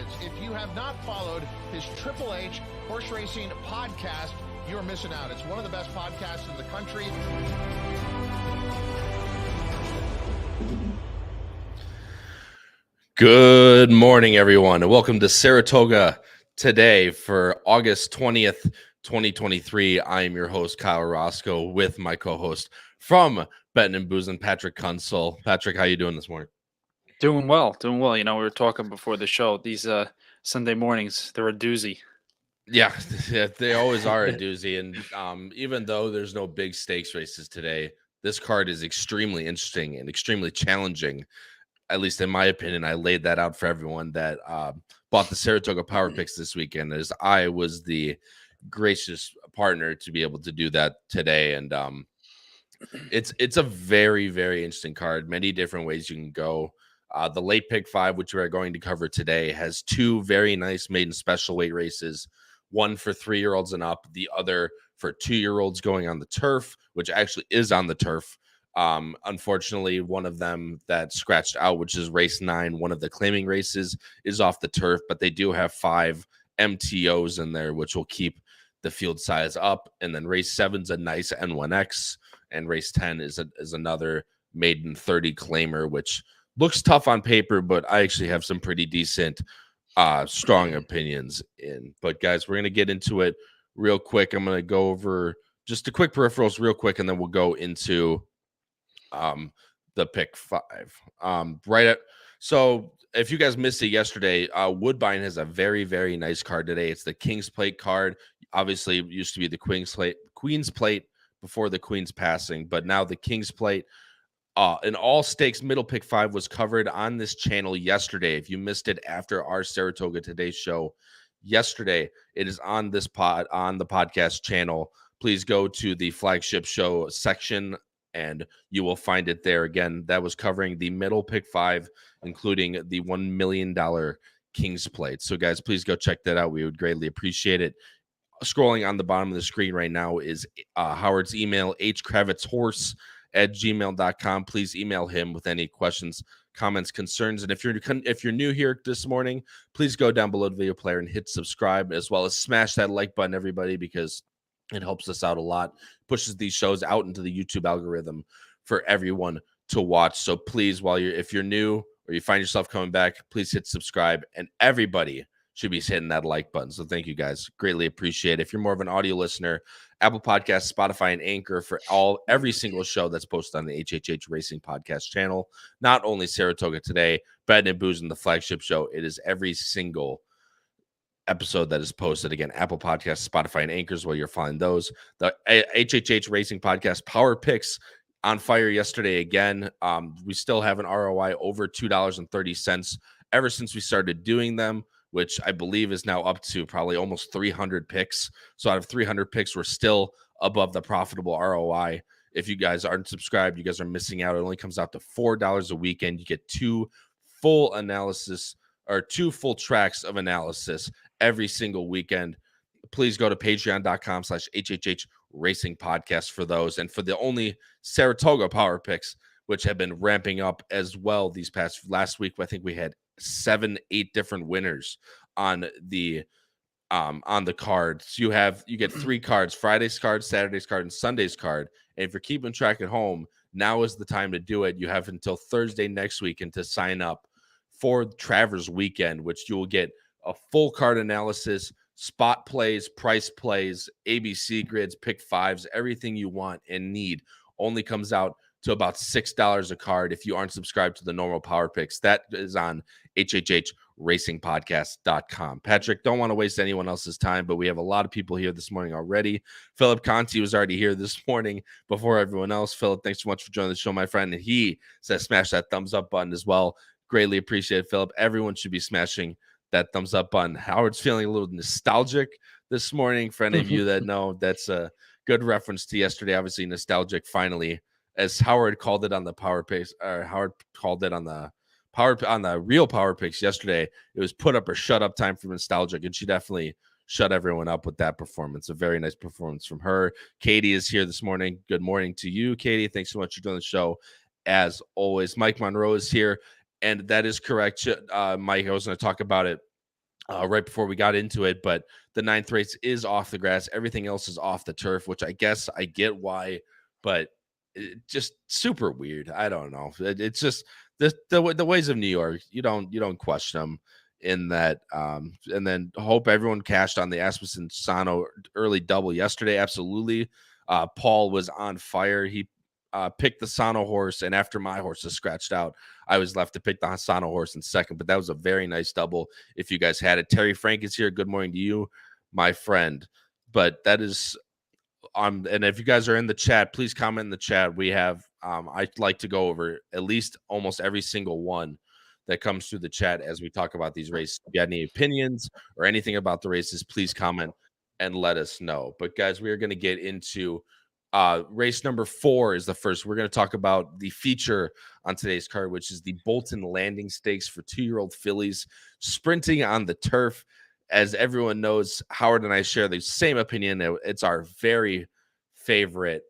is. If you have not followed his Triple H horse racing podcast, you're missing out. It's one of the best podcasts in the country. Good morning, everyone, and welcome to Saratoga Today for August 20th, 2023. I am your host, Kyle Roscoe, with my co-host from Betting and Boozing, Patrick Kunsel. Patrick, how you doing this morning? Doing well. You know, we were talking before the show. These Sunday mornings, they're a doozy. Yeah, they always are a doozy. And even though there's no big stakes races today, this card is extremely interesting and extremely challenging. At least in my opinion. I laid that out for everyone that bought the Saratoga Power Picks this weekend, as I was the gracious partner to be able to do that today. And it's a very, very interesting card. Many different ways you can go. The late pick 5, which we're going to cover today, has two very nice maiden special weight races, one for 3-year-olds and up, the other for 2-year-olds going on the turf, which actually is on the turf. Unfortunately, one of them that scratched out, which is race 9, one of the claiming races, is off the turf, but they do have 5 MTOs in there, which will keep the field size up. And then race 7's a nice N1X, and race 10 is another maiden 30 claimer, which looks tough on paper, but I actually have some pretty decent, strong opinions in. But guys, we're going to get into it real quick. I'm going to go over just a quick peripherals real quick, and then we'll go into the pick 5. So if you guys missed it yesterday, Woodbine has a very, very nice card today. It's the King's Plate card. Obviously, it used to be the Queen's Plate before the Queen's passing, but now the King's Plate. An all stakes middle pick 5 was covered on this channel yesterday. If you missed it after our Saratoga Today show yesterday, it is on this on the podcast channel. Please go to the flagship show section and you will find it there. Again, that was covering the middle pick 5, including the $1 million King's Plate. So guys, please go check that out. We would greatly appreciate it. Scrolling on the bottom of the screen right now is Howard's email, hkravitzhorse@gmail.com. Please email him with any questions, comments, concerns. And if you're new here this morning, please go down below the video player and hit subscribe, as well as smash that like button, everybody, because it helps us out a lot, pushes these shows out into the YouTube algorithm for everyone to watch. So please, if you're new or you find yourself coming back, please hit subscribe, and everybody should be hitting that like button. So thank you guys. Greatly appreciate it. If you're more of an audio listener, Apple Podcasts, Spotify, and Anchor for every single show that's posted on the HHH Racing Podcast channel. Not only Saratoga Today, Betting and Boozing, the flagship show. It is every single episode that is posted. Again, Apple Podcasts, Spotify, and Anchors, where you'll find those. The HHH Racing Podcast Power Picks on fire yesterday again. We still have an ROI over $2.30 ever since we started doing them, which I believe is now up to probably almost 300 picks. So out of 300 picks, we're still above the profitable ROI. If you guys aren't subscribed, you guys are missing out. It only comes out to $4 a weekend. You get 2 full tracks of analysis every single weekend. Please go to patreon.com/HHH Racing Podcast for those. And for the only Saratoga Power Picks, which have been ramping up as well last week, I think we had 7-8 different winners on the card. So you get 3 cards: Friday's card, Saturday's card, and Sunday's card. And if you're keeping track at home, now is the time to do it. You have until Thursday next week and to sign up for Travers Weekend, which you will get a full card analysis, spot plays, price plays, ABC grids, pick 5s, everything you want and need. Only comes out to about $6 a card if you aren't subscribed to the normal Power Picks. That is on hhhracingpodcast.com. Patrick, don't want to waste anyone else's time, but we have a lot of people here this morning already. Philip Conti was already here this morning before everyone else. Philip, thanks so much for joining the show, my friend. And he says smash that thumbs up button as well. Greatly appreciate it, Philip. Everyone should be smashing that thumbs up button. Howard's feeling a little nostalgic this morning. For any of you that know, that's a good reference to yesterday. Obviously, nostalgic finally, as Howard called it on the Power Picks, or Howard called it on the real Power Picks yesterday. It was put up or shut up time for nostalgic, and she definitely shut everyone up with that performance. A very nice performance from her. Katie is here this morning. Good morning to you, Katie. Thanks so much for doing the show, as always. Mike Monroe is here, and that is correct. Mike, I was going to talk about it right before we got into it, but the ninth race is off the grass. Everything else is off the turf, which I guess I get why, but just super weird. I don't know. It's just the ways of New York. You don't question them in that. And then hope everyone cashed on the Asmussen Sano early double yesterday. Absolutely. Paul was on fire. He picked the Sano horse, and after my horse is scratched out, I was left to pick the Sano horse in second. But that was a very nice double. If you guys had it, Terry Frank is here. Good morning to you, my friend. But that is and if you guys are in the chat, please comment in the chat. We have I'd like to go over at least almost every single one that comes through the chat as we talk about these races. If you got any opinions or anything about the races, please comment and let us know. But guys, we are going to get into race number 4 is the first. We're going to talk about the feature on today's card, which is the Bolton Landing Stakes for 2-year-old fillies sprinting on the turf. As everyone knows, Howard and I share the same opinion. It's our very favorite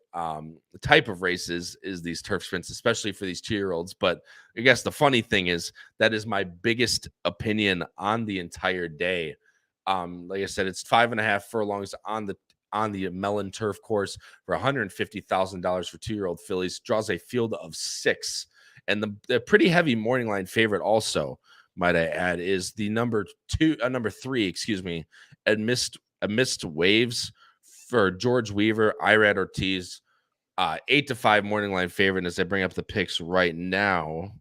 type of races is these turf sprints, especially for these 2-year-olds. But I guess the funny thing is that is my biggest opinion on the entire day. Like I said, it's 5.5 furlongs on the Mellon turf course for $150,000 for 2-year-old fillies. Draws a field of 6, and the pretty heavy morning line favorite also, might I add, is the number 3, excuse me, amidst waves for George Weaver, Irad Ortiz, 8-5 morning line favorite. As I bring up the picks right now,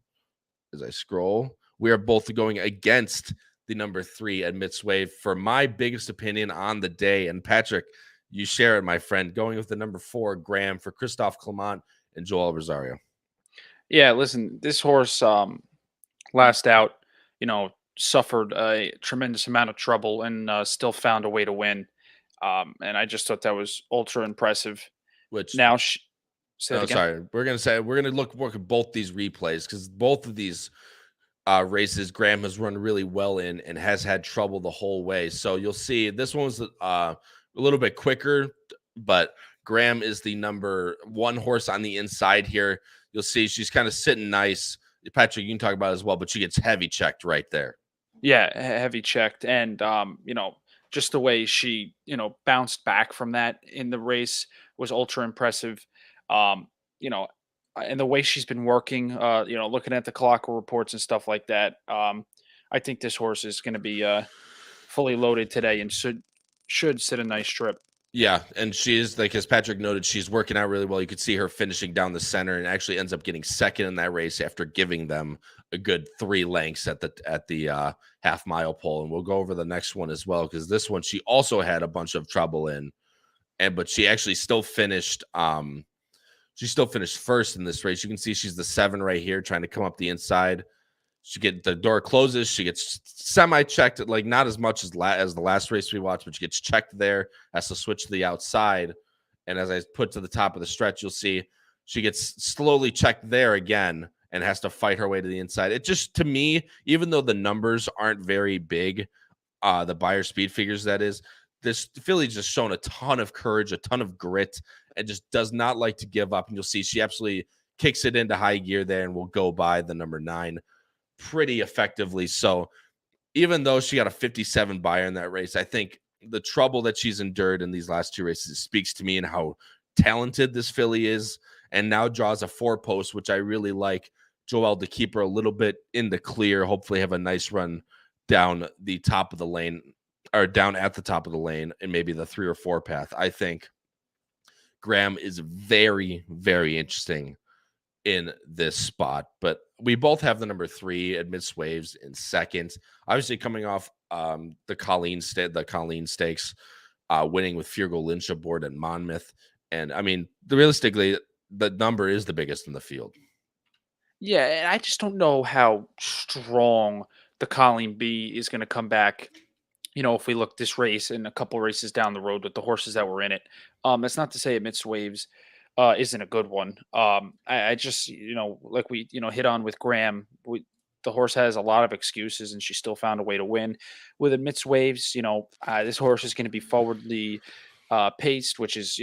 as I scroll, we are both going against the number 3 amidst wave for my biggest opinion on the day. And Patrick, you share it, my friend, going with the number 4, Graham, for Christophe Clement and Joel Rosario. Yeah, listen, this horse last out, suffered a tremendous amount of trouble and still found a way to win. And I just thought that was ultra impressive. Which Now, say it again. sorry, we're gonna look at both these replays because both of these races Graham has run really well in and has had trouble the whole way. So you'll see this one was a little bit quicker, but Graham is the number 1 horse on the inside here. You'll see she's kind of sitting nice. Patrick, you can talk about it as well, but she gets heavy checked right there. Yeah, heavy checked, and just the way she bounced back from that in the race was ultra impressive. Um, you know, and the way she's been working, looking at the clock reports and stuff like that. I think this horse is going to be fully loaded today and should sit a nice trip. Yeah, and she is, like as Patrick noted, she's working out really well. You could see her finishing down the center and actually ends up getting second in that race after giving them a good 3 lengths at the half mile pole. And we'll go over the next one as well because this one she also had a bunch of trouble in, but she actually still finished. She still finished first in this race. You can see she's the 7 right here, trying to come up the inside. The door closes. She gets semi-checked, like not as much as the last race we watched, but she gets checked there. Has to switch to the outside. And as I put to the top of the stretch, you'll see she gets slowly checked there again and has to fight her way to the inside. It just, to me, even though the numbers aren't very big, the buyer speed figures, that is, this filly's just shown a ton of courage, a ton of grit, and just does not like to give up. And you'll see she absolutely kicks it into high gear there and will go by the number 9 pretty effectively. So even though she got a 57 buyer in that race, I think the trouble that she's endured in these last 2 races speaks to me and how talented this filly is, and now draws a 4 post, which I really like. Joel to keep her a little bit in the clear, hopefully have a nice run down the top of the lane, or down at the top of the lane, and maybe the 3 or 4 path. I think Graham is very, very interesting in this spot, but we both have the number 3 amidst waves in second. Obviously, coming off the Colleen Stakes, winning with Furgo Lynch aboard at Monmouth, and I mean, realistically, the number is the biggest in the field. Yeah, and I just don't know how strong the Colleen B is going to come back. If we look this race and a couple races down the road with the horses that were in it, that's not to say amidst waves isn't a good one. I just, like we, hit on with Graham, the horse has a lot of excuses and she still found a way to win. With amidst waves, this horse is going to be forwardly paced, which is,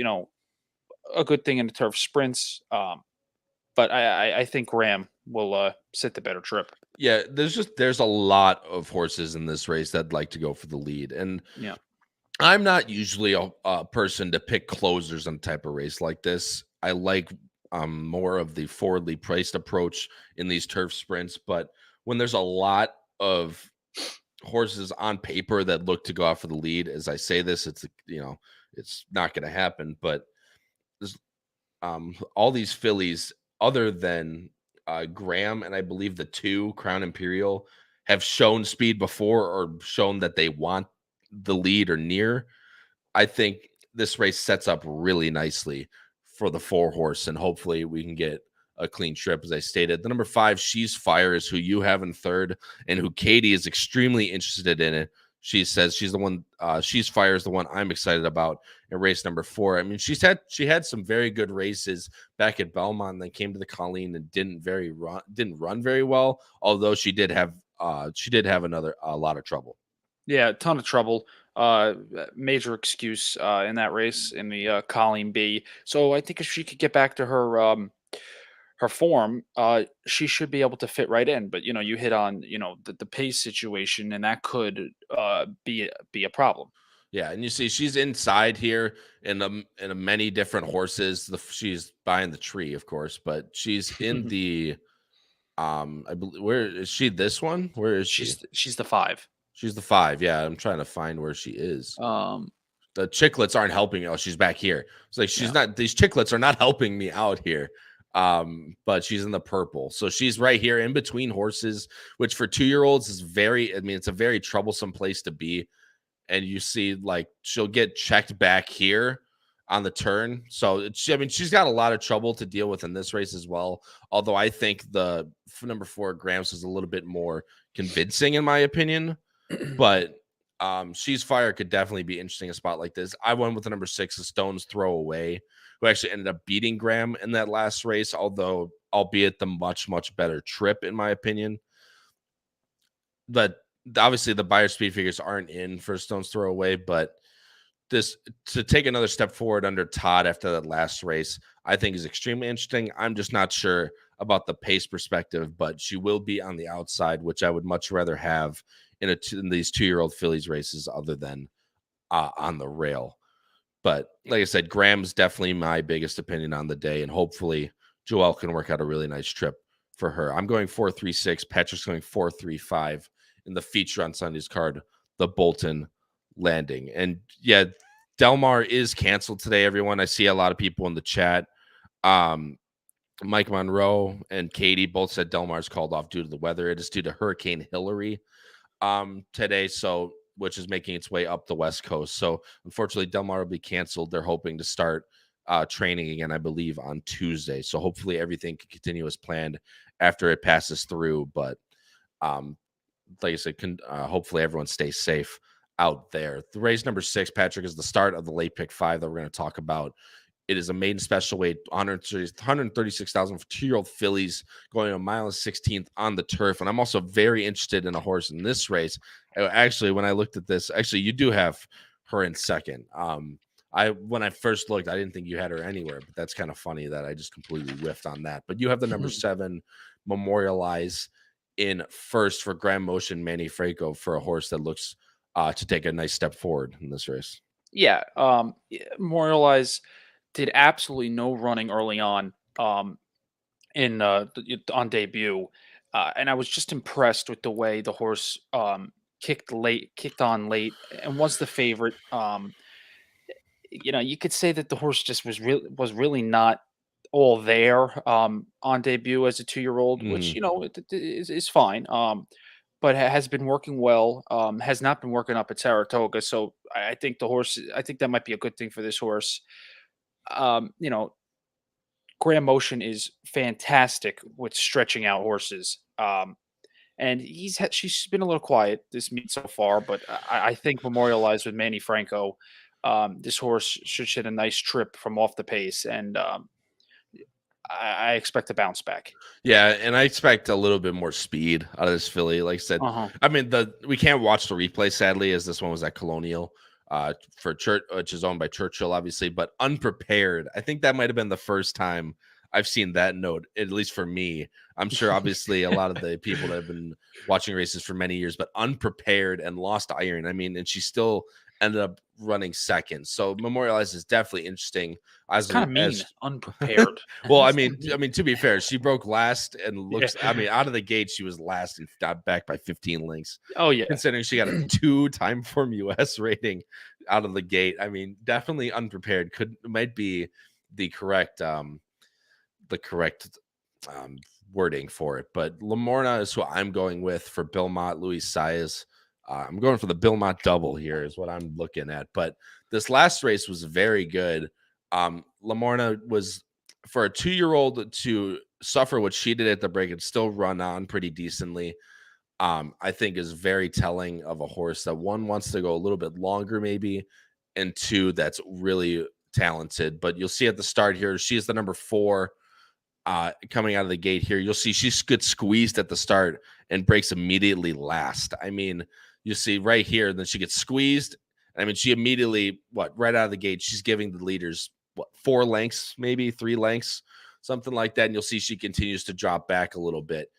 a good thing in the turf sprints. But I think Graham will sit the better trip. Yeah, there's a lot of horses in this race that'd like to go for the lead, and Yeah. I'm not usually a person to pick closers on type of race like this. I like more of the forwardly priced approach in these turf sprints, but when there's a lot of horses on paper that look to go out for the lead, as I say this, it's it's not going to happen. But there's all these fillies, other than Graham and I believe the 2 Crown Imperial, have shown speed before or shown that they want the lead or near. I think this race sets up really nicely for the 4 horse, and hopefully we can get a clean trip. As I stated, the number 5, She's Fire, is who you have in third, and who Katie is extremely interested in it. She says she's the one. She's Fire is the one I'm excited about in race number 4. I mean, she had some very good races back at Belmont, and then came to the Colleen and didn't run very well. Although she did have a lot of trouble. Yeah, a ton of trouble. Major excuse in that race in the Colleen B. So I think if she could get back to her form, she should be able to fit right in. But you hit on the pace situation, and that could be a problem. Yeah, and you see she's inside here in a many different horses. She's behind the tree, of course, but she's in the I believe, where is she? This one? Where is she? She's the 5. She's the 5. Yeah, I'm trying to find where she is. Um, The chicklets aren't helping. Oh, she's back here. It's like she's Yeah. not. These chicklets are not helping me out here. But she's in the purple, so she's right here in between horses, which for 2-year-olds is very. I mean, it's a very troublesome place to be. And you see, like, she'll get checked back here on the turn. So she's got a lot of trouble to deal with in this race as well. Although I think the number 4 Grams is a little bit more convincing in my opinion. But She's Fire could definitely be interesting in a spot like this. I went with the number 6, a Stone's Throw Away, who actually ended up beating Graham in that last race, albeit the much, much better trip, in my opinion. But obviously the buyer speed figures aren't in for Stone's Throw Away, but this to take another step forward under Todd after that last race, I think is extremely interesting. I'm just not sure about the pace perspective, but she will be on the outside, which I would much rather have in these 2-year-old fillies races other than on the rail. But like I said, Graham's definitely my biggest opinion on the day, and hopefully Joelle can work out a really nice trip for her. I'm going 4.36. Patrick's going 4.35 in the feature on Sunday's card, the Bolton Landing. And yeah, Del Mar is canceled today, everyone. I see a lot of people in the chat. Mike Monroe and Katie both said Del Mar's called off due to the weather. It is due to Hurricane Hillary today, so which is making its way up the West Coast. So unfortunately, Del Mar will be canceled. They're hoping to start training again, I believe, on Tuesday. So hopefully everything can continue as planned after it passes through. But like I said, hopefully everyone stays safe out there. The race number 6, Patrick, is the start of the late pick 5 that we're going to talk about. It is a maiden special weight, 136,000 for 2-year-old fillies going a mile and 16th on the turf. And I'm also very interested in a horse in this race. Actually, when I looked at this, you do have her in second. When I first looked, I didn't think you had her anywhere, but that's kind of funny that I just completely whiffed on that. But you have the number 7, Memorialize, in first for Grand Motion Manny Franco, for a horse that looks to take a nice step forward in this race. Yeah, Memorialize did absolutely no running early on on debut, and I was just impressed with the way the horse kicked on late, and was the favorite. You could say that the horse just was really not all there on debut as a 2-year-old, which it is fine. But has been working well. Has not been working up at Saratoga, so I think that might be a good thing for this horse. Grand Motion is fantastic with stretching out horses. And she's been a little quiet this meet so far, but I think Memorialized with Manny Franco, this horse should hit a nice trip from off the pace, and I expect a bounce back. Yeah, and I expect a little bit more speed out of this filly. Like I said, I mean, we can't watch the replay, sadly, as this one was at Colonial for Church, which is owned by Churchill, obviously, but Unprepared. I think that might have been the first time I've seen that note, at least for me. I'm sure obviously a lot of the people that have been watching races for many years, but unprepared and lost iron. I mean, and she still ended up running second. So Memorialize is definitely interesting. It's kind of mean, unprepared. Well, I mean, to be fair, she broke last and looks. Yeah. I mean, out of the gate, she was last and got back by 15 lengths. Oh yeah, Considering she got a 2 time form US rating out of the gate. I mean, definitely unprepared. Might be the correct wording for it. But Lamorna is who I'm going with for Belmont. Louis Saez. I'm going for the Belmont double here is what I'm looking at. But this last race was very good. Lamorna was, for a 2-year-old to suffer what she did at the break and still run on pretty decently, I think is very telling of a horse that, one, wants to go a little bit longer maybe, and two, that's really talented. But you'll see at the start here, she is the number 4 coming out of the gate here. You'll see she gets squeezed at the start and breaks immediately last. I mean, you see right here, then she gets squeezed. I mean, she immediately, right out of the gate, she's giving the leaders 4 lengths, maybe 3 lengths, something like that. And you'll see she continues to drop back a little bit.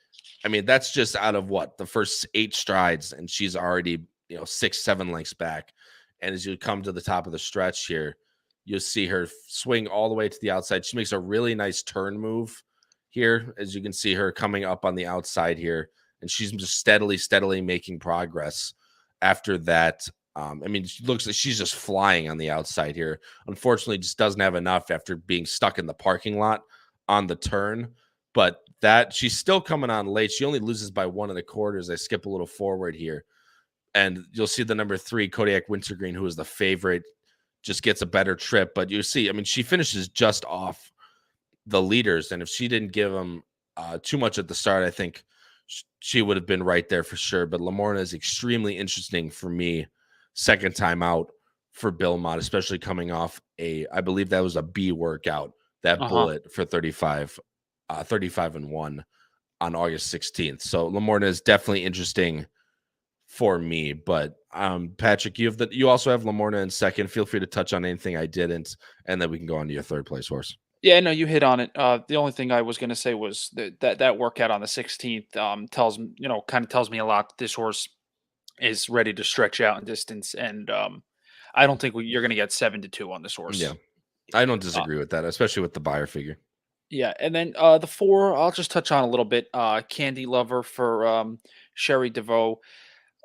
I mean, that's just out of the first 8 strides, and she's already 6-7 lengths back. And as you come to the top of the stretch here, you'll see her swing all the way to the outside. She makes a really nice turn move here, as you can see her coming up on the outside here, and she's just steadily making progress after that. I mean, it looks like she's just flying on the outside here. Unfortunately, just doesn't have enough after being stuck in the parking lot on the turn. But that she's still coming on late. She only loses by 1 1/4 as I skip a little forward here. And you'll see the number 3, Kodiak Wintergreen, who is the favorite, just gets a better trip. But you see, I mean, she finishes just off the leaders. And if she didn't give them too much at the start, I think she would have been right there for sure. But Lamorna is extremely interesting for me. Second time out for Belmont, especially coming off I believe that was a B workout, that bullet for 35-1 on August 16th. So Lamorna is definitely interesting for me. But Patrick, you also have Lamorna in second. Feel free to touch on anything I didn't, and then we can go on to your third place horse. Yeah, no, you hit on it. The only thing I was going to say was that workout on the 16th tells me a lot that this horse is ready to stretch out in distance, and I don't think you're going to get 7-2 on this horse. Yeah, I don't disagree with that, especially with the buyer figure. Yeah, and then the 4, I'll just touch on a little bit. Candy Lover for Sherry DeVoe.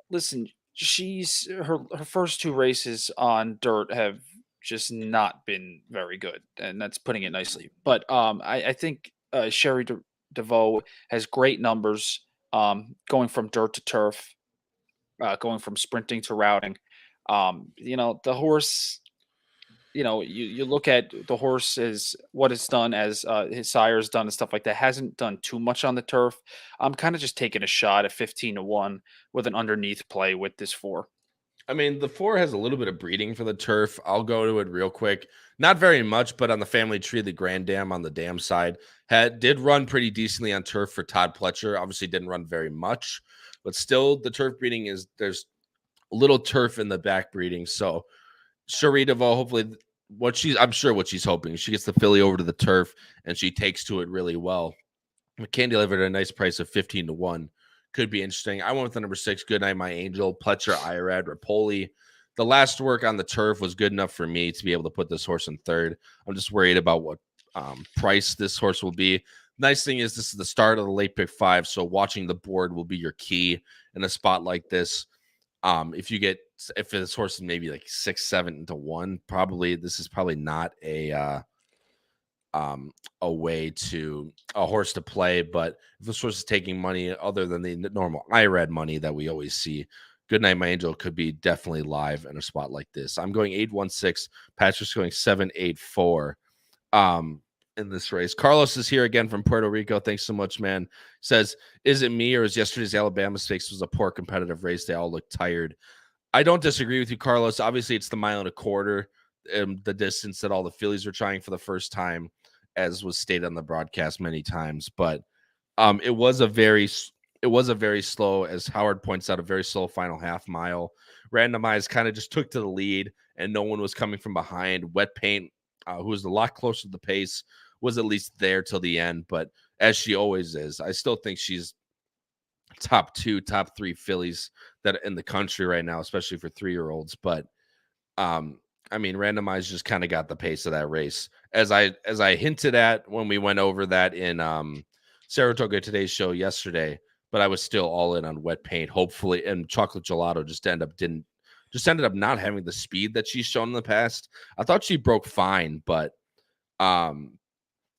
Listen, she's her first 2 races on dirt have just not been very good, and that's putting it nicely. But I think Sherry DeVoe has great numbers, going from dirt to turf, going from sprinting to routing. The horse. You look at the horse as what it's done, as his sire's done and stuff like that. Hasn't done too much on the turf. I'm kind of just taking a shot at 15-1 with an underneath play with this 4. I mean, the 4 has a little bit of breeding for the turf. I'll go to it real quick. Not very much, but on the family tree, the Grand Dam on the dam side did run pretty decently on turf for Todd Pletcher. Obviously didn't run very much, but still the turf breeding there's a little turf in the back breeding. So Cherie DeVoe, hopefully I'm sure what she's hoping. She gets the filly over to the turf and she takes to it really well. Candy delivered a nice price of 15-1. Could be interesting. I went with the number 6, Goodnight My Angel, Pletcher, Irad, Rapoli. The last work on the turf was good enough for me to be able to put this horse in third. I'm just worried about what price this horse will be. Nice thing is this is the start of the late pick 5, so watching the board will be your key in a spot like this. If this horse is maybe like 6-7-1, this is probably not a horse to play. But if this horse is taking money other than the normal IRAD money that we always see, Goodnight My Angel could be definitely live in a spot like this. I'm going 8-1-6. Patrick's going 7-8-4 in this race. Carlos is here again from Puerto Rico. Thanks so much, man. Says, is it me or is yesterday's Alabama Stakes was a poor competitive race? They all look tired. I don't disagree with you, Carlos. Obviously, it's the 1.25 miles, the distance that all the fillies were trying for the first time, as was stated on the broadcast many times. But it was a very slow, as Howard points out, a very slow final half mile. Randomized kind of just took to the lead, and no one was coming from behind. Wet Paint, who was a lot closer to the pace, was at least there till the end. But as she always is, I still think she's top 2, top 3 fillies that in the country right now, especially for 3-year-olds. But I mean, Randomized just kind of got the pace of that race, as I hinted at when we went over that in Saratoga Today's show yesterday. But I was still all in on Wet Paint, hopefully, and Chocolate Gelato just ended up not having the speed that she's shown in the past. I thought she broke fine, but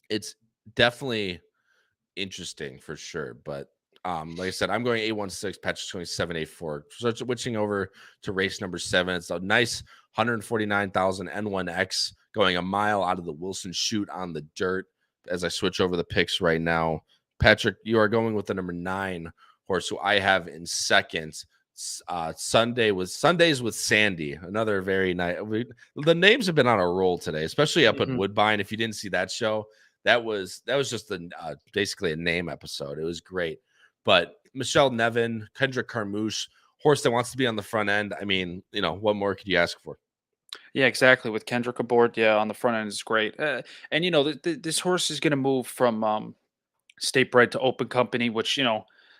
it's definitely interesting for sure. But like I said, I'm going 816. Patrick's going 784. So switching over to race number 7. It's a nice 149,000 N1X going a mile out of the Wilson chute on the dirt. As I switch over the picks right now, Patrick, you are going with the number 9 horse, who I have in second. Sundays with Sandy, another very nice. The names have been on a roll today, especially up at Woodbine. If you didn't see that show, that was just basically a name episode. It was great. But Michelle Nevin, Kendrick Carmouche, horse that wants to be on the front end. I mean, what more could you ask for? Yeah, exactly. With Kendrick aboard, yeah, on the front end is great. And this horse is going to move from state bred to open company, which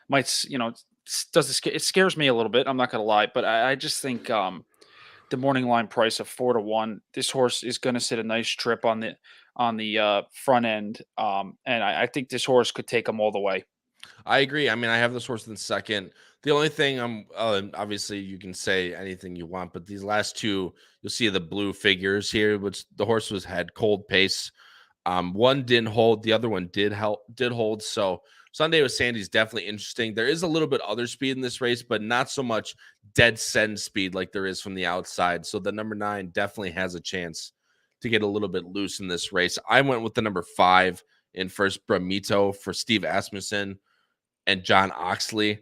might it scares me a little bit. I'm not going to lie, but I just think the morning line price of 4-1. This horse is going to sit a nice trip on the front end, and I think this horse could take them all the way. I agree. I mean, I have this horse in second. The only thing obviously you can say anything you want, but these last two, you'll see the blue figures here, which the horse had cold pace. One didn't hold, the other one did hold. So Sunday with Sandy's definitely interesting. There is a little bit other speed in this race, but not so much dead send speed like there is from the outside. So the number 9 definitely has a chance to get a little bit loose in this race. I went with the number 5 in first, Bramito, for Steve Asmussen and John Oxley.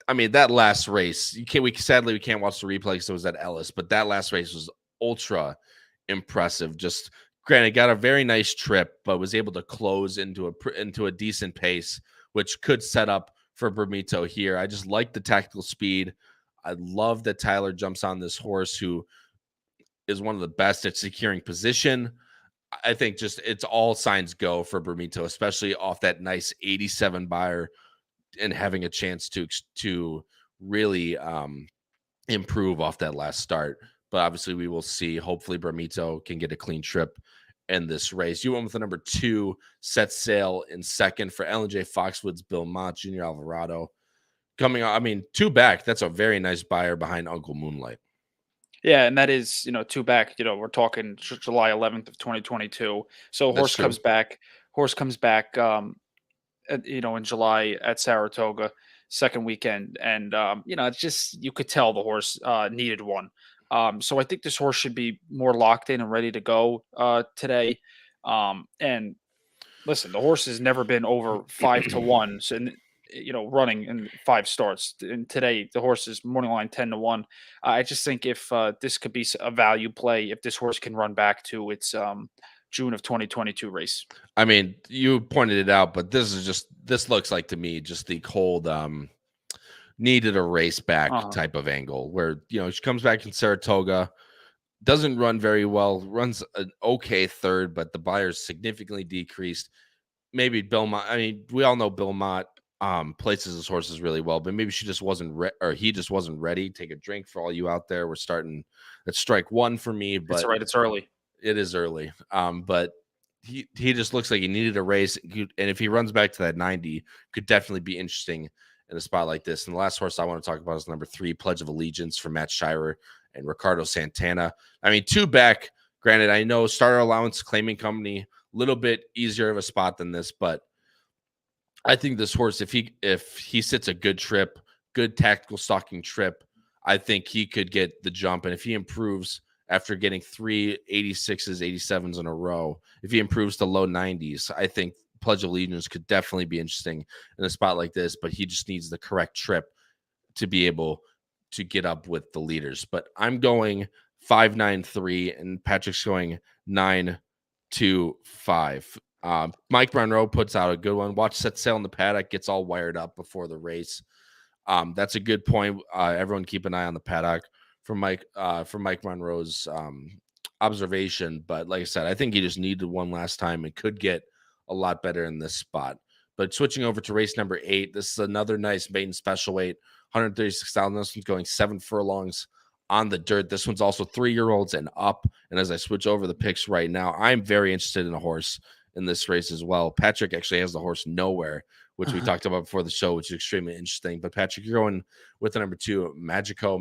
I mean, that last race, sadly we can't watch the replay because it was at Ellis, but that last race was ultra impressive. Just granted, got a very nice trip, but was able to close into a decent pace, which could set up for Bramito here. I just like the tactical speed. I love that Tyler jumps on this horse, who is one of the best at securing position. I think just it's all signs go for Bramito, especially off that nice 87 buyer and having a chance to really improve off that last start. But obviously we will see. Hopefully Bramito can get a clean trip in this race. You went with the number 2, Set Sail, in second for L&J Foxwoods, Bill Mott, Junior Alvarado. Coming on, I mean, 2 back. That's a very nice buyer behind Uncle Moonlight. Yeah, and that is, 2 back. We're talking July 11th of 2022. So horse comes back. In July at Saratoga, second weekend, and it's just, you could tell the horse needed one. So I think this horse should be more locked in and ready to go today. And listen, the horse has never been over 5-1, and running in 5 starts. And today, the horse is morning line 10-1. I just think if this could be a value play, if this horse can run back to its June of 2022 race. I mean, you pointed it out, but this looks like to me just the cold needed a race back type of angle, where she comes back in Saratoga, doesn't run very well, runs an okay third, but the buyer's significantly decreased. Maybe Bill Mott. I mean, we all know Bill Mott places his horses really well, but maybe she just wasn't he just wasn't ready. Take a drink for all you out there. We're starting at strike 1 for me, but that's right. It's early. It is early. But he just looks like he needed a race, and if he runs back to that 90, could definitely be interesting in a spot like this. And the last horse I want to talk about is number 3, Pledge of Allegiance, for Matt Shirer and Ricardo Santana. I mean, 2 back. Granted, I know Starter Allowance Claiming Company, a little bit easier of a spot than this, but I think this horse, if he sits a good trip, good tactical stalking trip, I think he could get the jump. And if he improves after getting 3 86s, 87s in a row, if he improves to low 90s, I think Pledge of Allegiance could definitely be interesting in a spot like this, but he just needs the correct trip to be able to get up with the leaders. But I'm going 5-9-3, and Patrick's going 9-2-5. Mike Monroe puts out a good one. Watch Set Sail in the paddock, gets all wired up before the race. That's a good point. Everyone keep an eye on the paddock for Mike Monroe's observation, but like I said, I think he just needed one last time and could get a lot better in this spot. But switching over to race number 8, this is another nice maiden special weight, 136,000. This one's going 7 furlongs on the dirt. This one's also 3-year-olds and up. And as I switch over the picks right now, I'm very interested in a horse in this race as well. Patrick actually has the horse Nowhere, which we talked about before the show, which is extremely interesting. But Patrick, you're going with the number 2, Magico.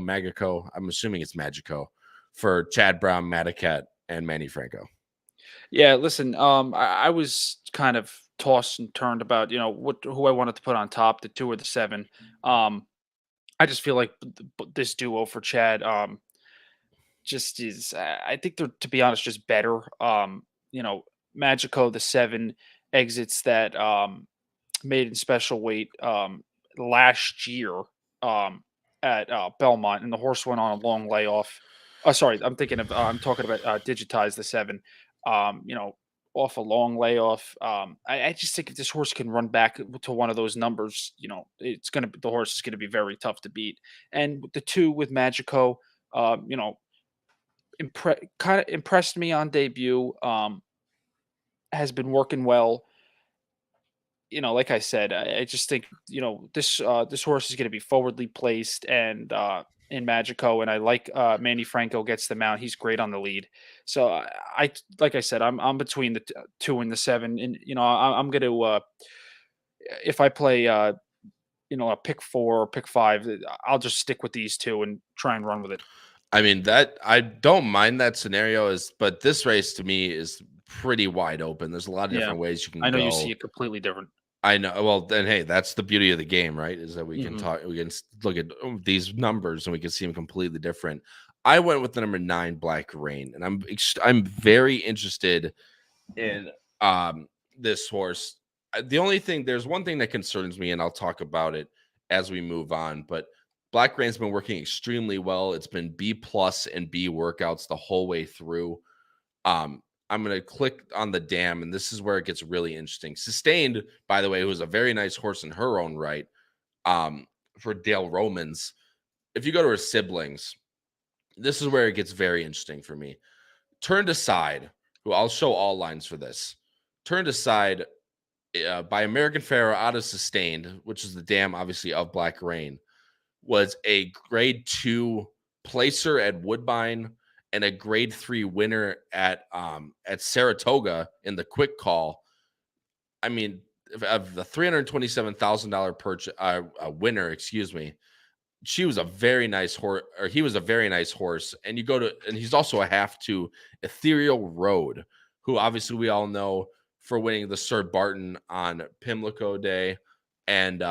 I'm assuming it's Magico for Chad Brown, Madacat, and Manny Franco. Yeah, listen, I was kind of tossed and turned about, who I wanted to put on top, the 2 or the 7. I just feel like this duo for Chad, just is, I think they're, to be honest, just better. Magico, the 7, exits that maiden special weight last year at Belmont, and the horse went on a long layoff. Oh, sorry, I'm talking about Digitize, the 7. Off a long layoff. I just think if this horse can run back to one of those numbers, the horse is gonna be very tough to beat. And with the 2 with Magico, kind of impressed me on debut. Has been working well. Like I said, I just think this horse is going to be forwardly placed and in Magico, and I like Manny Franco gets the mount. He's great on the lead. So like I said, I'm between the 2 and the 7, and I'm going to if I play a pick 4 or pick 5, I'll just stick with these 2 and try and run with it. I mean, that I don't mind that scenario, but this race to me is pretty wide open. There's a lot of different ways you can go. I know you see it completely different. I know. Well, then, hey, that's the beauty of the game, right? Is that we can talk, we can look at these numbers and we can see them completely different. I went with the number 9, Black Rain, and I'm very interested in this horse. There's one thing that concerns me, and I'll talk about it as we move on. But Black Rain's been working extremely well. It's been B+ and B workouts the whole way through. I'm going to click on the dam, and this is where it gets really interesting. Sustained, by the way, was a very nice horse in her own right for Dale Romans. If you go to her siblings, this is where it gets very interesting for me. Turned Aside, who I'll show all lines for this. Turned Aside by American Pharaoh out of Sustained, which is the dam, obviously, of Black Rain, was a grade 2 placer at Woodbine and a grade 3 winner at Saratoga in the quick call. I mean, of the $327,000 purchase winner, excuse me, she was a very nice horse, or he was a very nice horse. And he's also a half to Ethereal Road, who obviously we all know for winning the Sir Barton on Pimlico Day, and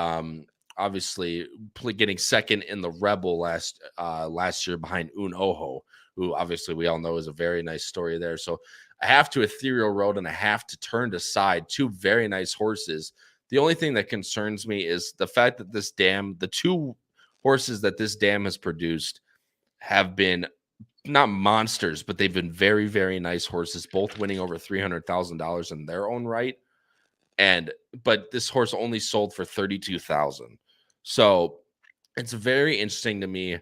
obviously getting second in the Rebel last year behind Un Ojo, who obviously we all know is a very nice story there. So a half to Ethereal Road and a half to Turned Aside, 2 very nice horses. The only thing that concerns me is the fact that this dam, the 2 horses that this dam has produced, have been not monsters, but they've been very, very nice horses, both winning over $300,000 in their own right. But this horse only sold for $32,000. So it's very interesting to me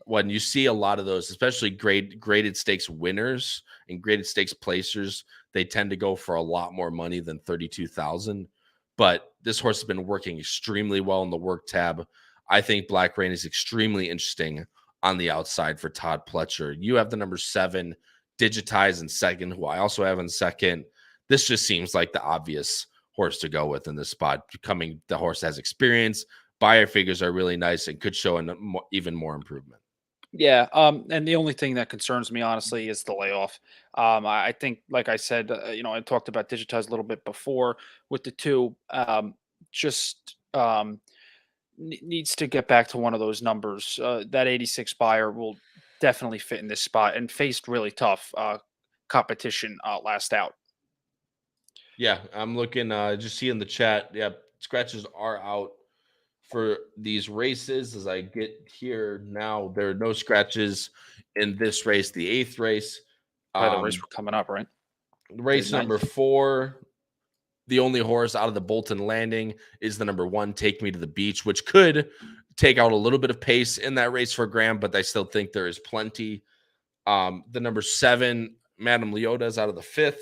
when you see a lot of those, especially graded stakes winners and graded stakes placers. They tend to go for a lot more money than $32,000. But this horse has been working extremely well in the work tab. I think Black Rain is extremely interesting on the outside for Todd Pletcher. You have the number 7, Digitize, in second, who I also have in second. This just seems like the obvious horse to go with in this spot. The horse has experience. Buyer figures are really nice and could show even more improvement. Yeah, and the only thing that concerns me, honestly, is the layoff. I think, like I said, I talked about Digitize a little bit before with the 2. Just needs to get back to one of those numbers. That 86 buyer will definitely fit in this spot and faced really tough competition last out. Yeah, I'm looking, just see in the chat. Yeah, scratches are out for these races. As I get here now, there are no scratches in this race, the 8th race. The race coming up, right? Race number 4, the only horse out of the Bolton Landing is the number 1, Take Me to the Beach, which could take out a little bit of pace in that race for Graham, but I still think there is plenty. The number 7, Madame Leota is out of the 5th,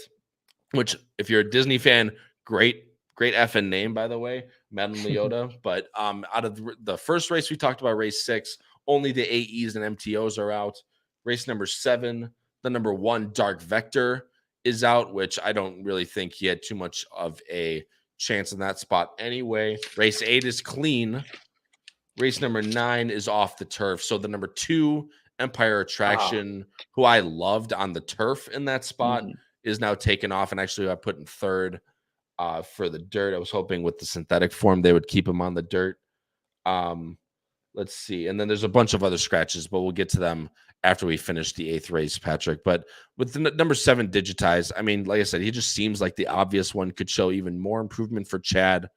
which if you're a Disney fan, great effing name, by the way, Madame Leota. But out of the first race we talked about, race 6, only the AEs and MTOs are out. Race number 7, the number 1 Dark Vector is out, which I don't really think he had too much of a chance in that spot anyway. Race 8 is clean. Race number 9 is off the turf. So the number 2 Empire Attraction, who I loved on the turf in that spot, is now taken off. And actually, I put in 3rd for the dirt. I was hoping with the synthetic form they would keep him on the dirt. Let's see. And then there's a bunch of other scratches, but we'll get to them after we finish the 8th race, Patrick. But with the number 7 Digitize, I mean, like I said, he just seems like the obvious one, could show even more improvement for Chad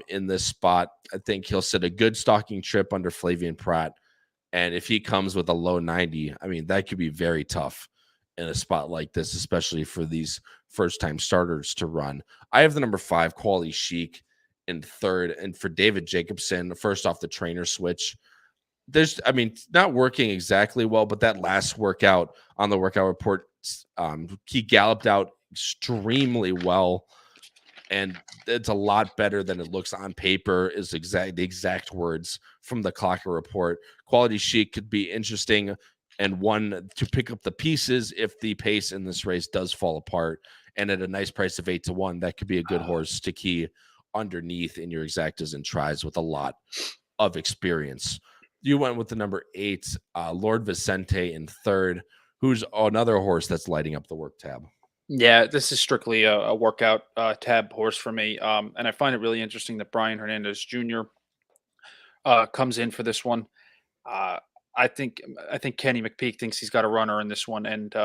in this spot. I think he'll set a good stalking trip under Flavian Pratt. And if he comes with a low 90, I mean, that could be very tough in a spot like this, especially for these first-time starters to run. I have the number 5, Quality Chic, in 3rd. And for David Jacobson, first off the trainer switch, not working exactly well, but that last workout on the workout report, he galloped out extremely well. And it's a lot better than it looks on paper, is the exact words from the Clocker report. Quality Chic could be interesting and one to pick up the pieces if the pace in this race does fall apart. And at a nice price of 8-1, that could be a good horse to key underneath in your exactas and tries with a lot of experience. You went with the number 8, Lord Vicente, in 3rd, who's another horse that's lighting up the work tab. Yeah, this is strictly a workout tab horse for me. And I find it really interesting that Brian Hernandez Jr. Comes in for this one. I think Kenny McPeak thinks he's got a runner in this one, and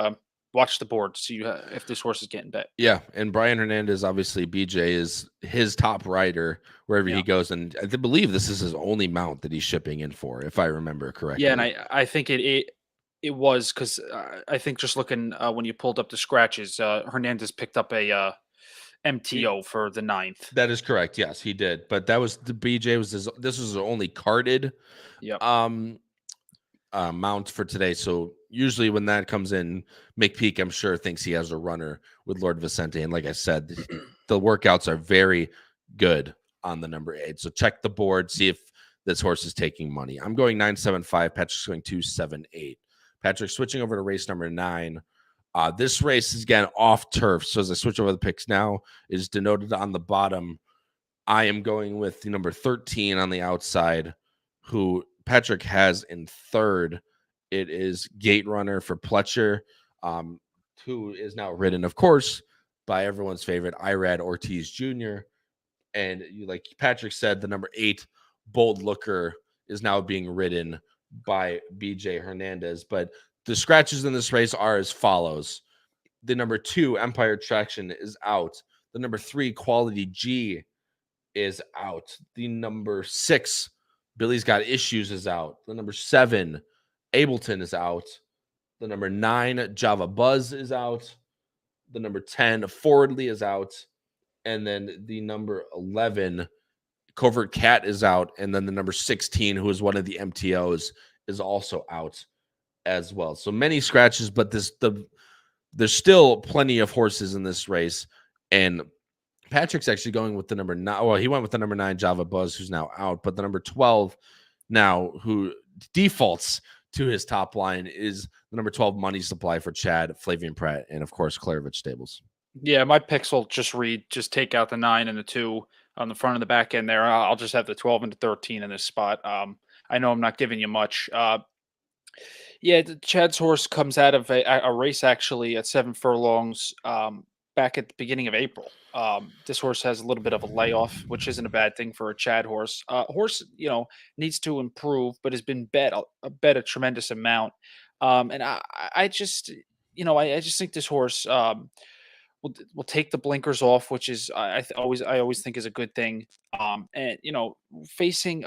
watch the board, see if this horse is getting bet. Yeah, and Brian Hernandez, obviously, BJ is his top rider wherever he goes, and I believe this is his only mount that he's shipping in for, if I remember correctly. Yeah, and I think it was because I think just looking when you pulled up the scratches, Hernandez picked up a MTO for the 9th. That is correct. Yes, he did. But that was the BJ this was his only carded mount for today. So usually when that comes in, McPeak, I'm sure, thinks he has a runner with Lord Vicente. And like I said, the workouts are very good on the number 8. So check the board, see if this horse is taking money. I'm going 975. Patrick's going 278. Patrick, switching over to race number 9. This race is again off turf. So as I switch over the picks now, it is denoted on the bottom. I am going with the number 13 on the outside, who Patrick has in 3rd. It is Gate Runner for Pletcher, who is now ridden, of course, by everyone's favorite Irad Ortiz Jr. And like Patrick said, the number 8 Bold Looker is now being ridden by BJ Hernandez. But the scratches in this race are as follows. The number 2 Empire Traction is out. The number 3 Quality G is out. The number 6 Billy's Got Issues is out. The number 7 Ableton is out. The number 9 Java Buzz is out. The number 10 Forwardly is out. And then the number 11 Covert Cat is out. And then the number 16, who is one of the MTOs, is also out as well. So many scratches, but there's still plenty of horses in this race. And Patrick's actually going with the number 9. Well, he went with the number 9 Java Buzz, who's now out. But the number 12 now, who defaults to his top line, is the number 12 Money Supply for Chad, Flavian Pratt, and of course Klarovich Stables. Yeah, my picks will just take out the 9 and the 2 on the front and the back end there. I'll just have the 12 and the 13 in this spot. I know I'm not giving you much. Chad's horse comes out of a race actually at 7 furlongs back at the beginning of April. This horse has a little bit of a layoff, which isn't a bad thing for a Chad horse. Horse, needs to improve, but has been bet a tremendous amount. And I just think this horse will take the blinkers off, which is I always think is a good thing. And facing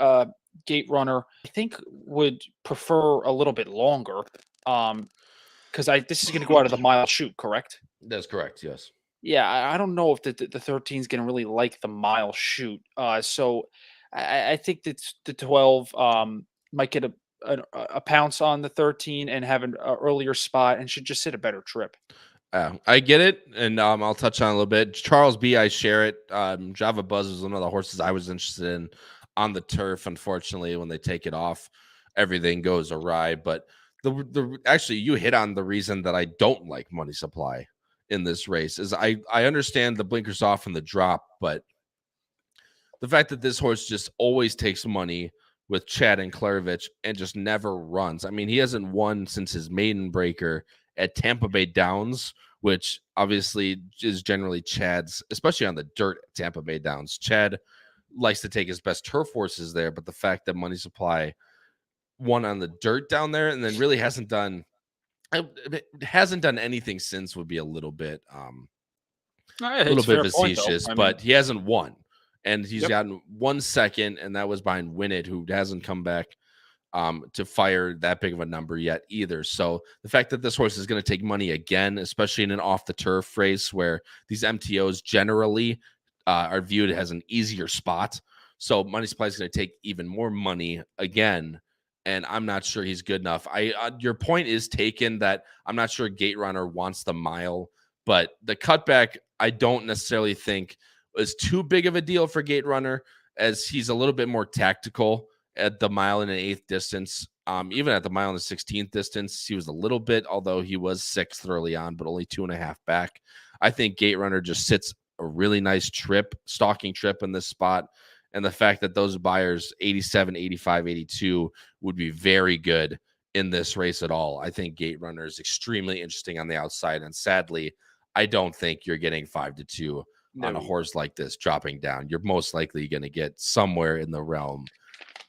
Gate Runner, I think would prefer a little bit longer. Because this is going to go out of the mile shoot, correct? That's correct. Yes. Yeah, I don't know if the 13 is going to really like the mile shoot. So I think that the 12 might get a pounce on the 13 and have an earlier spot and should just sit a better trip. I get it, and I'll touch on it a little bit. Charles B, I share it. Java Buzz was one of the horses I was interested in on the turf. Unfortunately, when they take it off, everything goes awry. But the actually, you hit on the reason that I don't like Money Supply in this race is I understand the blinkers off and the drop, but the fact that this horse just always takes money with Chad and Klarovich and just never runs. I mean, he hasn't won since his maiden breaker at Tampa Bay Downs, which obviously is generally Chad's, especially on the dirt at Tampa Bay Downs. Chad likes to take his best turf horses there, but the fact that Money Supply won on the dirt down there and then really hasn't done anything since would be a little bit facetious, but he hasn't won. And he's gotten 1 second, and that was behind Winnett, who hasn't come back to fire that big of a number yet either. So the fact that this horse is going to take money again, especially in an off-the-turf race where these MTOs generally are viewed as an easier spot. So Money Supply is going to take even more money again, and I'm not sure he's good enough. Your point is taken that I'm not sure Gate Runner wants the mile, but the cutback I don't necessarily think is too big of a deal for Gate Runner, as he's a little bit more tactical at the mile and an eighth distance. Even at the mile and the 16th distance, he was a little bit, although he was sixth early on, but only 2.5 back. I think Gate Runner just sits a really nice stalking trip in this spot. And the fact that those buyers, 87, 85, 82, would be very good in this race at all. I think Gate Runner is extremely interesting on the outside. And sadly, I don't think you're getting 5-2 on a horse like this dropping down. You're most likely going to get somewhere in the realm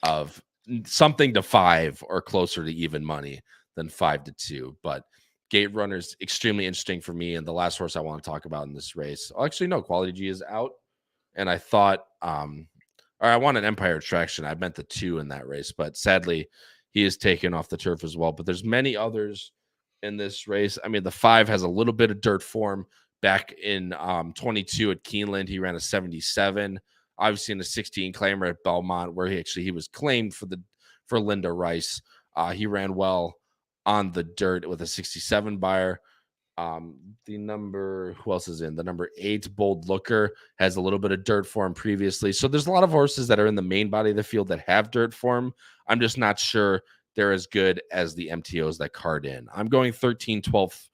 of something to 5 or closer to even money than 5-2. But Gate Runner's extremely interesting for me. And the last horse I want to talk about in this race, actually, no, Quality G is out. And I thought, or I want an Empire Attraction. I meant the 2 in that race, but sadly, he is taken off the turf as well. But there's many others in this race. I mean, the 5 has a little bit of dirt form. Back in 22 at Keeneland, he ran a 77. Obviously, in the 16 claimer at Belmont, where he was claimed for Linda Rice. He ran well on the dirt with a 67 buyer. The number, who else is in? The number 8, Bold Looker, has a little bit of dirt for him previously. So there's a lot of horses that are in the main body of the field that have dirt for him. I'm just not sure they're as good as the MTOs that card in. I'm going 13, 12.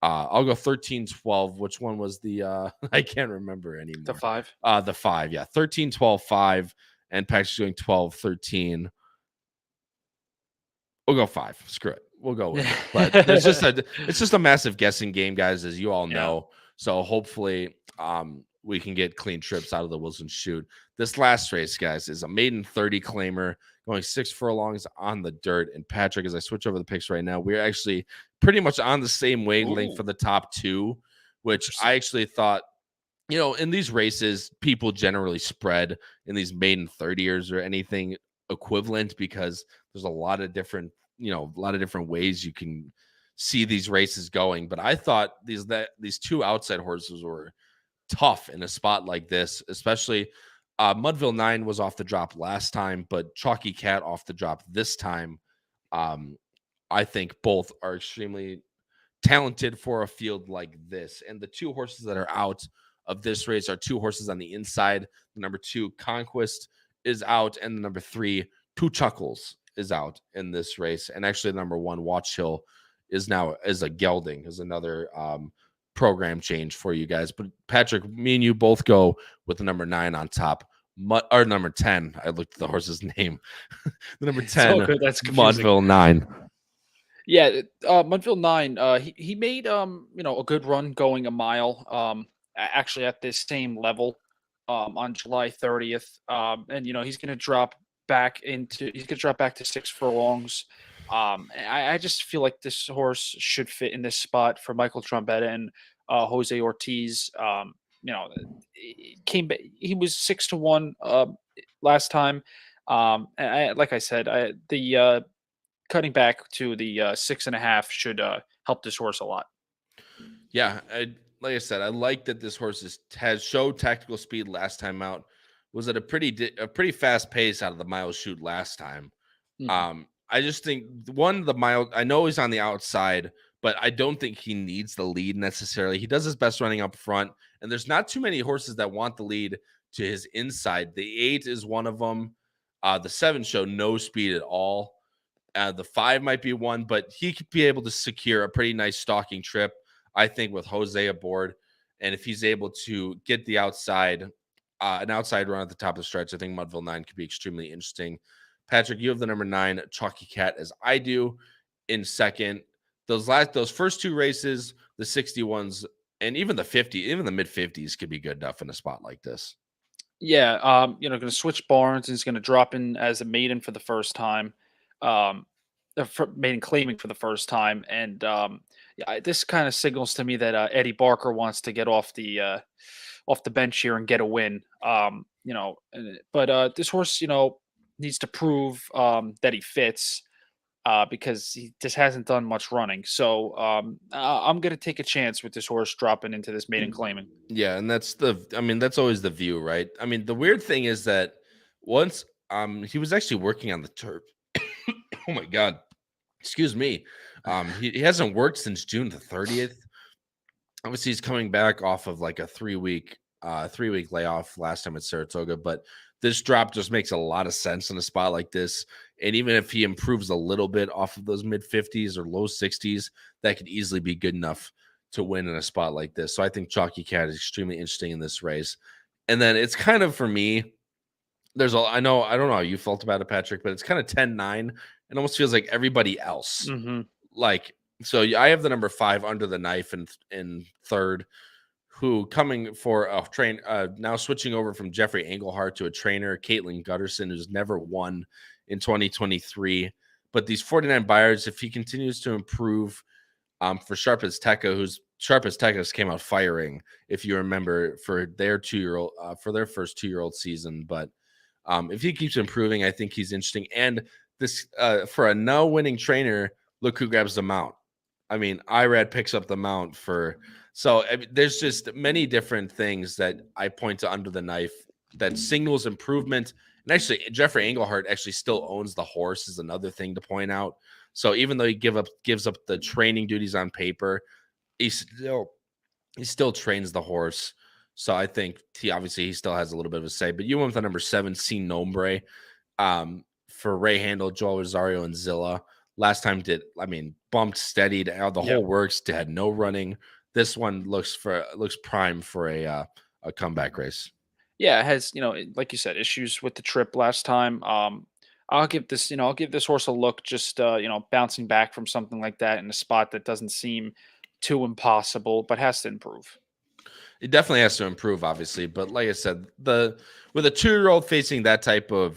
I'll go 13, 12. Which one was the I can't remember anymore. The 5. The 5, yeah. 13, 12, 5. And Patrick's going 12, 13. We'll go 5. Screw it. We'll go with it. But it's just a massive guessing game, guys, as you all know. So hopefully we can get clean trips out of the Wilson Chute. This last race, guys, is a maiden 30 claimer going 6 furlongs on the dirt. And Patrick, as I switch over the picks right now, we're actually pretty much on the same wavelength for the top 2, which I actually thought, in these races, people generally spread in these maiden 30ers or anything equivalent because there's a lot of different ways you can see these races going. But I thought these 2 outside horses were tough in a spot like this, especially Mudville 9 was off the drop last time, but Chalky Cat off the drop this time. I think both are extremely talented for a field like this. And the 2 horses that are out of this race are 2 horses on the inside. The number 2, Conquest, is out, and the number 3, Two Chuckles, is out in this race. And actually, the number 1, Watch Hill, is a gelding, is another program change for you guys. But Patrick, me and you both go with the number 9 on top. Or number 10. I looked at the horse's name. The number 10, That's Mudville 9. Yeah, Mudville 9. He made a good run going a mile. Actually at this same level on July 30th. And he's going to drop back to 6 furlongs. I just feel like this horse should fit in this spot for Michael Trombetta and Jose Ortiz. He was 6-1 last time. And like I said, the cutting back to the 6.5 should help this horse a lot. Yeah, like I said, I like that this horse has showed tactical speed last time out. Was at a pretty fast pace out of the mile chute last time. I just think the mile. I know he's on the outside, but I don't think he needs the lead necessarily. He does his best running up front, and there's not too many horses that want the lead to his inside. The 8 is one of them. The 7 show no speed at all. The 5 might be one, but he could be able to secure a pretty nice stalking trip, I think, with Jose aboard. And if he's able to get the outside, an outside run at the top of the stretch, I think Mudville 9 could be extremely interesting. Patrick, you have the number 9, Chalky Cat, as I do, in second. Those first 2 races, the 61s, and even the 50, even the mid 50s could be good enough in a spot like this. Yeah, going to switch barns and he's going to drop in as a maiden for the first time. Maiden claiming for the first time, and this kind of signals to me that Eddie Barker wants to get off the bench here and get a win. But this horse, needs to prove that he fits. Because he just hasn't done much running. So I'm going to take a chance with this horse dropping into this maiden claiming. Yeah, and that's always the view, right? I mean, the weird thing is that once he was actually working on the turf. Oh my God. Excuse me. He hasn't worked since June the 30th. Obviously, he's coming back off of like a 3-week layoff last time at Saratoga, but this drop just makes a lot of sense in a spot like this. And even if he improves a little bit off of those mid 50s or low 60s, that could easily be good enough to win in a spot like this. So I think Chalky Cat is extremely interesting in this race. And then it's kind of, for me, I don't know how you felt about it, Patrick, but it's kind of 10-9. It almost feels like everybody else. Mm-hmm. So I have the number 5, Under the Knife, in third, who coming for a train, now switching over from Jeffrey Engelhardt to a trainer, Caitlin Gutterson, who's never won in 2023. But these 49 buyers, if he continues to improve, for Sharp as Tekka came out firing, if you remember, for their 2-year-old, for their first 2-year-old season. But if he keeps improving, I think he's interesting. And this, for a no winning trainer, look who grabs the mount. I mean, Irad picks up the mount so there's just many different things that I point to Under the Knife that signals improvement. And actually, Jeffrey Engelhardt actually still owns the horse, is another thing to point out. So even though he gives up the training duties on paper, he still trains the horse. So I think he still has a little bit of a say. But you went with the number 7, Sin Nombre, for Ray Handel, Joel Rosario, and Zilla. Last time bumped, steadied, the whole works, had no running. This one looks prime for a comeback race. Yeah, it has, like you said, issues with the trip last time. I'll give this horse a look, just bouncing back from something like that in a spot that doesn't seem too impossible, but has to improve. It definitely has to improve, obviously. But like I said, with a 2-year-old facing that type of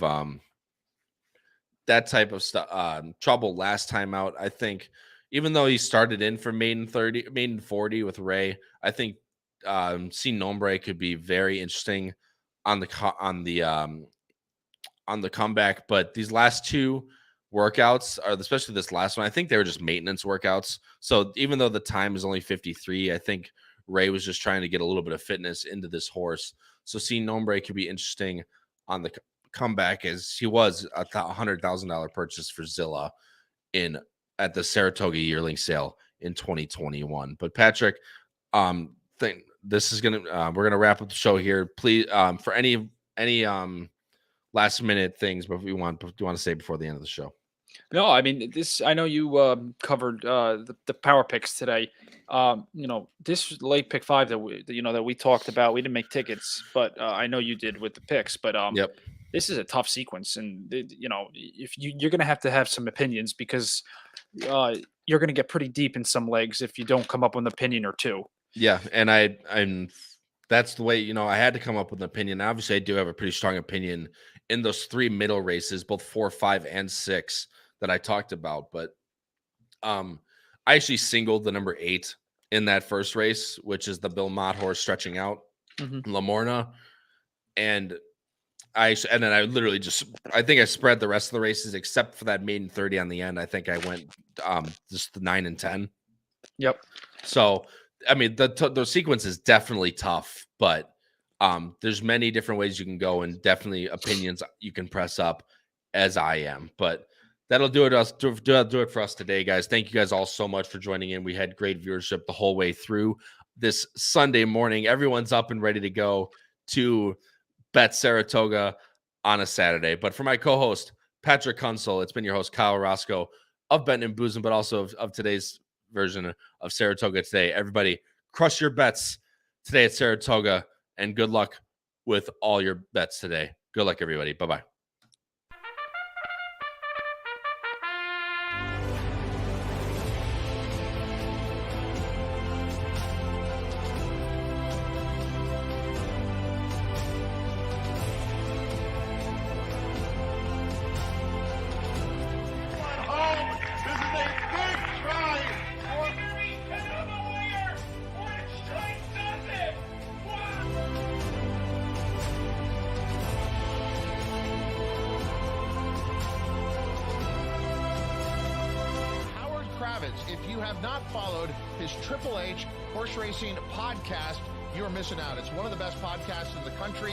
trouble last time out, I think, even though he started in for maiden 40 with Ray, I think Sin Nombre could be very interesting on the comeback. But these last 2 workouts, especially this last one, I think they were just maintenance workouts. So even though the time is only 53, I think Ray was just trying to get a little bit of fitness into this horse. So Sin Nombre could be interesting on the comeback, as he was a $100,000 purchase for Zilla at the Saratoga yearling sale in 2021. But Patrick, this is we're gonna wrap up the show here. Please, for any last minute things, but do you want to say before the end of the show? No, I mean, I know you covered the power picks today. This late pick 5 that we talked about, we didn't make tickets, but I know you did with the picks. But yep. This is a tough sequence, and if you're going to have some opinions, because you're going to get pretty deep in some legs if you don't come up with an opinion or two. Yeah, and that's the way, I had to come up with an opinion. Obviously, I do have a pretty strong opinion in those 3 middle races, both 4, 5, and 6 that I talked about. But I actually singled the number 8 in that first race, which is the Bill Mott horse stretching out, La Morna. And then I literally I think I spread the rest of the races except for that maiden 30 on the end. I think I went just the 9 and 10. Yep. So, I mean, the sequence is definitely tough, but there's many different ways you can go, and definitely opinions you can press up, as I am. But That'll do it for us today, guys. Thank you guys all so much for joining in. We had great viewership the whole way through this Sunday morning. Everyone's up and ready to go to bet Saratoga on a Saturday. But for my co-host, Patrick Kunsel, it's been your host, Kyle Roscoe of Benton and Boozin', but also of today's version of Saratoga Today. Everybody, crush your bets today at Saratoga, and good luck with all your bets today. Good luck, everybody. Bye-bye. If you have not followed his Triple H horse racing podcast, you're missing out. It's one of the best podcasts in the country.